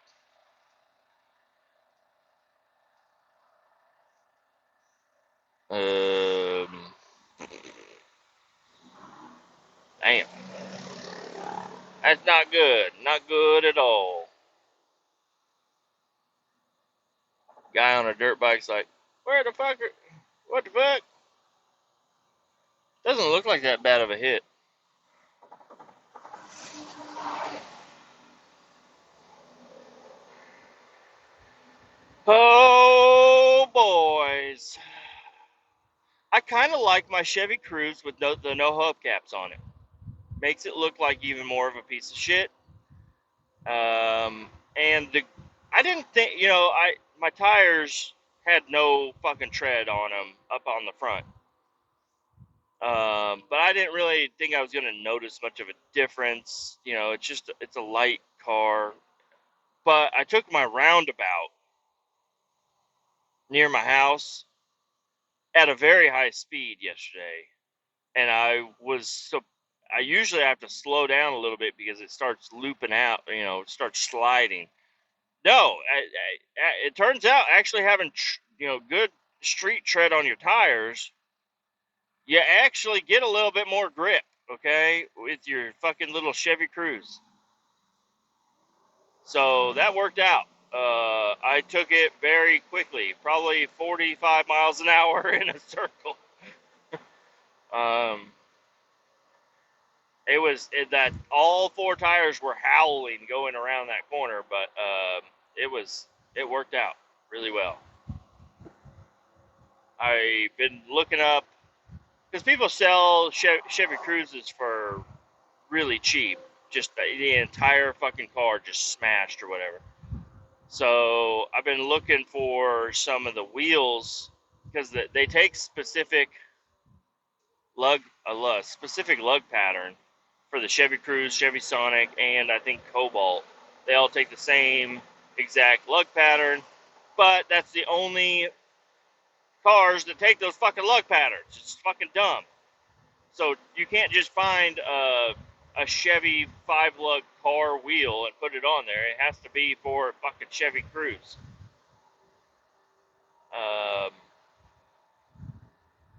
Damn. That's not good. Not good at all. Guy on a dirt bike's like, where the fuck what the fuck? Doesn't look like that bad of a hit. Oh, boys. I kind of like my Chevy Cruze with no hubcaps on it. Makes it look like even more of a piece of shit. And I didn't think, my tires had no fucking tread on them up on the front. But I didn't really think I was going to notice much of a difference. It's a light car. But I took my roundabout near my house at a very high speed yesterday. And I usually have to slow down a little bit because it starts looping out, it starts sliding. No, it turns out actually having, good street tread on your tires, you actually get a little bit more grip, okay, with your fucking little Chevy Cruze. So that worked out. I took it very quickly, probably 45 miles an hour in a circle. Um, that all four tires were howling going around that corner, but it worked out really well. I've been looking up because people sell Chevy Cruzes for really cheap, just the entire fucking car just smashed or whatever. So I've been looking for some of the wheels because they take specific lug pattern for the Chevy Cruze, Chevy Sonic, and I think Cobalt. They all take the same exact lug pattern, but that's the only cars that take those fucking lug patterns. It's fucking dumb. So you can't just find a Chevy 5-lug car wheel and put it on there. It has to be for a fucking Chevy Cruze.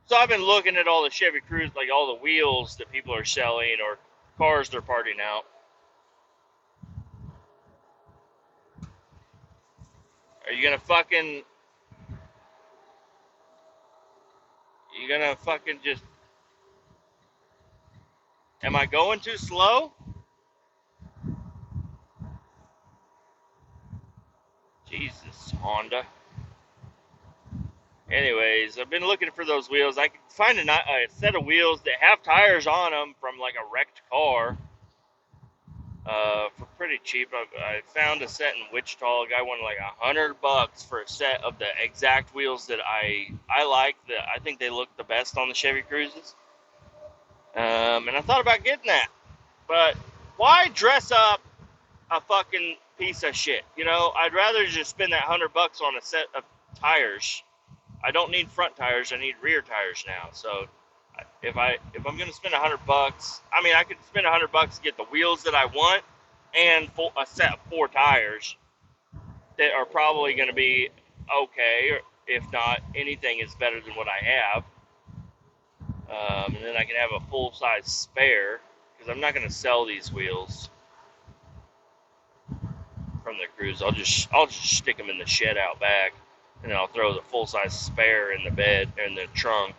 So I've been looking at all the Chevy Cruze, like all the wheels that people are selling or cars they're parting out. Are you gonna fucking just, am I going too slow? Jesus, Honda. Anyways, I've been looking for those wheels. I could find a set of wheels that have tires on them from like a wrecked car for pretty cheap. I found a set in Wichita. A guy wanted like $100 for a set of the exact wheels that I like. That I think they look the best on the Chevy Cruzes. And I thought about getting that, but why dress up a fucking piece of shit? I'd rather just spend that $100 on a set of tires. I don't need front tires. I need rear tires now. So if I'm gonna spend $100, I mean, I could spend $100 to get the wheels that I want and a set of 4 tires that are probably gonna be okay. Or if not, anything is better than what I have. And then I can have a full size spare because I'm not gonna sell these wheels from the Cruze. I'll just stick them in the shed out back, and then I'll throw the full size spare in the bed in the trunk.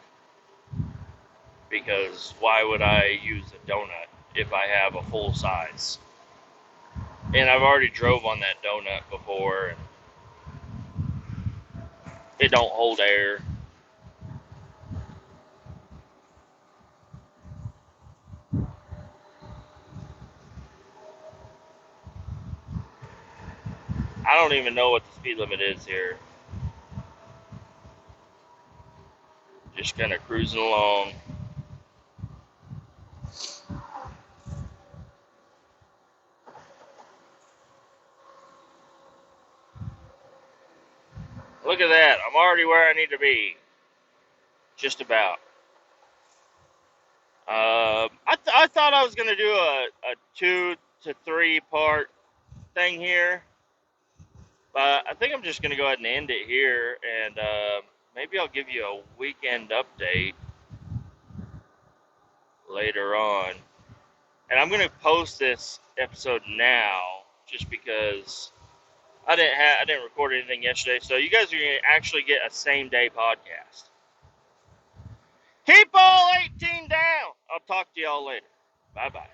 Because why would I use a donut if I have a full size? And I've already drove on that donut before, and it don't hold air. I don't even know what the speed limit is here. Just kind of cruising along. Look at that. I'm already where I need to be. Just about. I thought I was going to do a 2 to 3 part thing here. But I think I'm just going to go ahead and end it here. And maybe I'll give you a weekend update later on. And I'm going to post this episode now just because I didn't record anything yesterday, so you guys are gonna actually get a same day podcast. Keep all 18 down. I'll talk to y'all later. Bye bye.